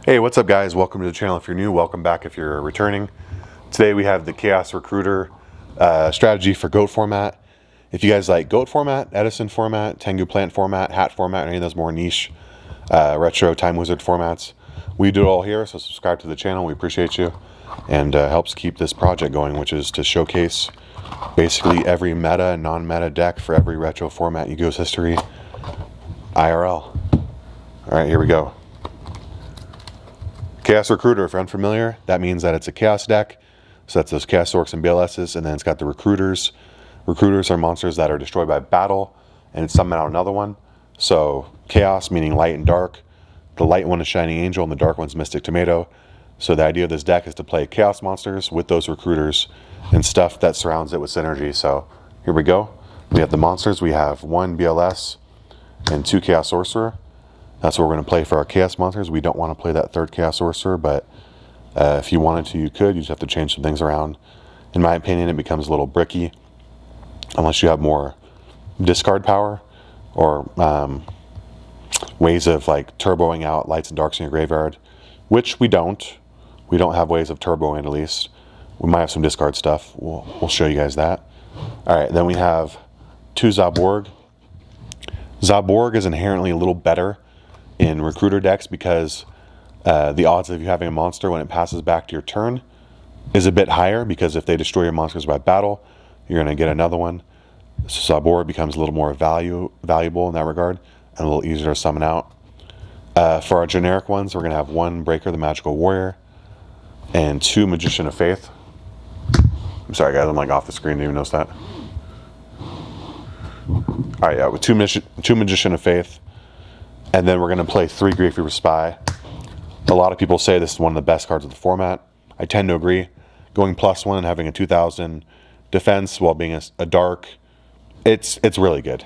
Hey, what's up guys? Welcome to the channel if you're new. Welcome back if you're returning. Today we have the Chaos Recruiter strategy for GOAT format. If you guys like GOAT format, Edison format, Tengu Plant format, Hat format, or any of those more niche retro Time Wizard formats, we do it all here, so subscribe to the channel. We appreciate you. And helps keep this project going, which is to showcase basically every meta and non-meta deck for every retro format YUGIOH history IRL. Alright, here we go. Chaos Recruiter, if you're unfamiliar, that means that it's a Chaos deck. So that's those Chaos Orcs and BLSs, and then it's got the Recruiters. Recruiters are monsters that are destroyed by battle, and it's summon out another one. So Chaos, meaning light and dark. The light one is Shining Angel, and the dark one's Mystic Tomato. So the idea of this deck is to play Chaos monsters with those Recruiters and stuff that surrounds it with synergy. So here we go. We have the monsters. We have one BLS and two Chaos Sorcerer. That's what we're going to play for our Chaos monsters. We don't want to play that third Chaos Sorcerer, but if you wanted to, you could. You just have to change some things around. In my opinion, it becomes a little bricky, unless you have more discard power or ways of like turboing out lights and darks in your graveyard, which we don't. We don't have ways of turboing at least. We might have some discard stuff. We'll show you guys that. All right, then we have two Zaborg. Zaborg is inherently a little better in Recruiter decks because the odds of you having a monster when it passes back to your turn is a bit higher, because if they destroy your monsters by battle, you're going to get another one. So Zaborg becomes a little more valuable in that regard and a little easier to summon out. For our generic ones, we're going to have one Breaker, the Magical Warrior, and two Magician of Faith. I'm sorry guys, I'm like off the screen, didn't even notice that. Alright, yeah, with two Magician of Faith. And then we're going to play three Grief Reaper Spy. A lot of people say this is one of the best cards of the format. I tend to agree. Going +1 and having a 2000 defense while being a dark, it's really good.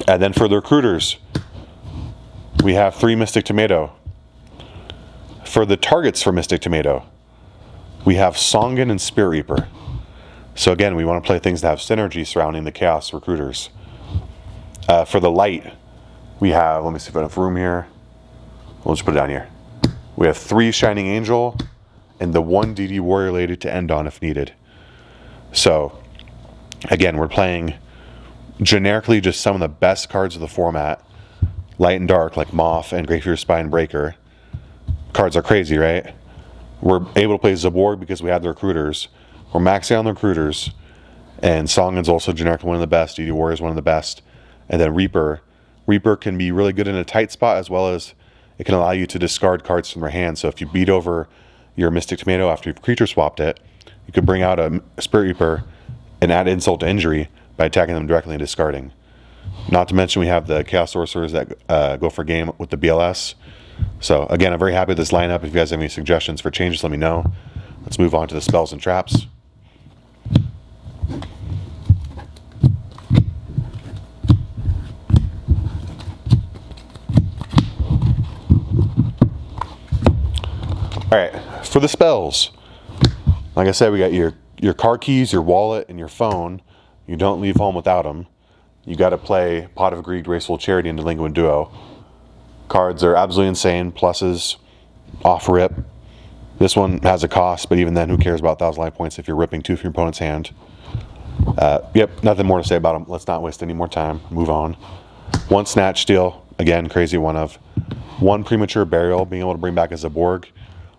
And then for the Recruiters, we have three Mystic Tomato. For the targets for Mystic Tomato, we have Songan and Spirit Reaper. So again, we want to play things that have synergy surrounding the Chaos Recruiters. For the light, we have, let me see if I have room here. We'll just put it down here. We have three Shining Angel and the one DD Warrior Lady to end on if needed. So, again, we're playing generically just some of the best cards of the format. Light and dark, like Moth and Grief Reaper Spy and Breaker. Cards are crazy, right? We're able to play Zaborg because we have the Recruiters. We're maxing on the Recruiters. And Songan's also generically one of the best. DD Warrior is one of the best. And then Reaper. Reaper can be really good in a tight spot, as well as it can allow you to discard cards from their hand. So if you beat over your Mystic Tomato after you've creature swapped it, you could bring out a Spirit Reaper and add insult to injury by attacking them directly and discarding. Not to mention we have the Chaos Sorcerers that go for game with the BLS. So again, I'm very happy with this lineup. If you guys have any suggestions for changes, let me know. Let's move on to the spells and traps. Alright, for the spells, like I said, we got your car keys, your wallet, and your phone. You don't leave home without them. You got to play Pot of Greed, Graceful Charity, and Delinquent Duo. Cards are absolutely insane. Pluses, off rip. This one has a cost, but even then, who cares about 1,000 life points if you're ripping two from your opponent's hand? Yep, nothing more to say about them. Let's not waste any more time. Move on. One Snatch Steal, again, crazy one of. One Premature Burial, being able to bring back a Zaborg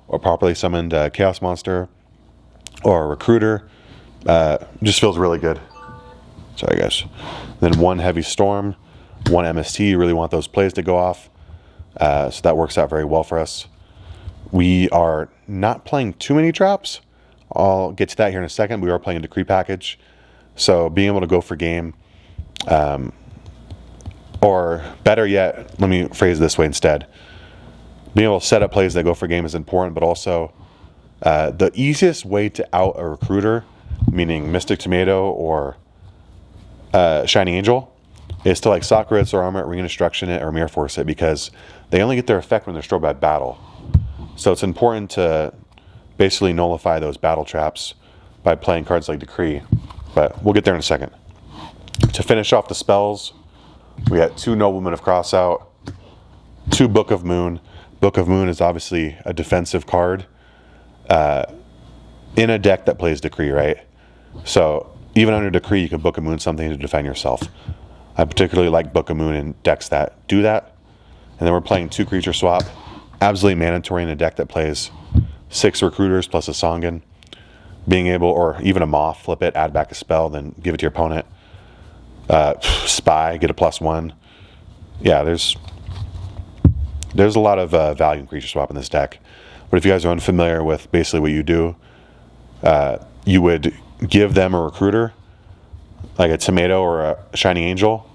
or properly summoned Chaos Monster or a Recruiter. Just feels really good. Sorry guys. Then one Heavy Storm, one MST. You really want those plays to go off. So that works out very well for us. We are not playing too many traps. I'll get to that here in a second. We are playing a Decree package. So being able to go for game, or better yet, let me phrase it this way instead. Being able to set up plays that go for game is important, but also the easiest way to out a Recruiter, meaning Mystic Tomato or Shining Angel, is to like Soccer It or Armor It, Ring of Destruction it, or Mirror Force it, because they only get their effect when they're destroyed by battle. So it's important to basically nullify those battle traps by playing cards like Decree, but we'll get there in a second. To finish off the spells, we got two Noblemen of Crossout, two Book of Moon. Book of Moon is obviously a defensive card in a deck that plays Decree, right? So even under Decree, you can Book of Moon something to defend yourself. I particularly like Book of Moon in decks that do that. And then we're playing 2 creature swap. Absolutely mandatory in a deck that plays 6 recruiters plus a Songan. Being able, or even a Moth, flip it, add back a spell, then give it to your opponent. Spy, get a +1. Yeah, there's a lot of value in creature swap in this deck. But if you guys are unfamiliar with basically what you do, you would give them a recruiter, like a tomato or a shining angel,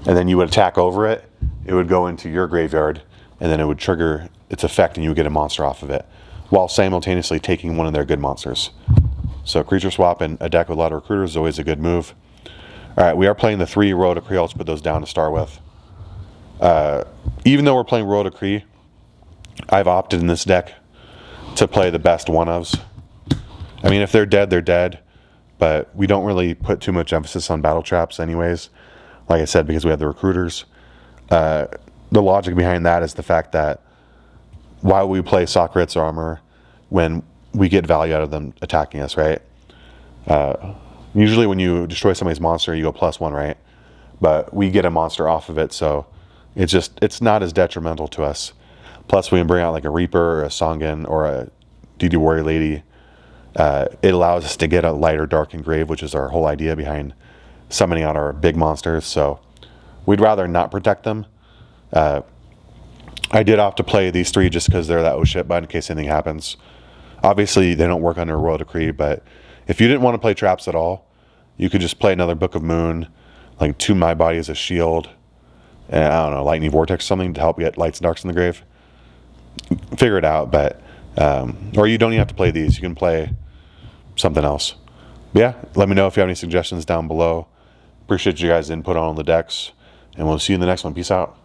and then you would attack over it. It would go into your graveyard, and then it would trigger its effect, and you would get a monster off of it, while simultaneously taking one of their good monsters. So creature swap in a deck with a lot of recruiters is always a good move. All right, we are playing the 3 Royal Decree. I'll just put those down to start with. Even though we're playing Royal Decree, I've opted in this deck to play the best one-ofs. I mean, if they're dead, they're dead, but we don't really put too much emphasis on battle traps anyways, like I said, because we have the recruiters. The logic behind that is the fact that why would we play Socrates armor when we get value out of them attacking us, right? Usually when you destroy somebody's monster, you go +1, right? But we get a monster off of it, so it's not as detrimental to us. Plus, we can bring out like a Reaper or a Songan or a DD Warrior Lady. It allows us to get a lighter Dark Engrave, which is our whole idea behind summoning out our big monsters. So we'd rather not protect them. I did opt to play these 3 just because they're that oh shit button in case anything happens. Obviously, they don't work under Royal Decree, but if you didn't want to play traps at all, you could just play another Book of Moon, like 2 My Body as a shield, and I don't know, Lightning Vortex or something to help get lights and darks in the grave. Figure it out, but or you don't even have to play these. You can play something else. But yeah, let me know if you have any suggestions down below. Appreciate you guys' input on the decks, and we'll see you in the next one. Peace out.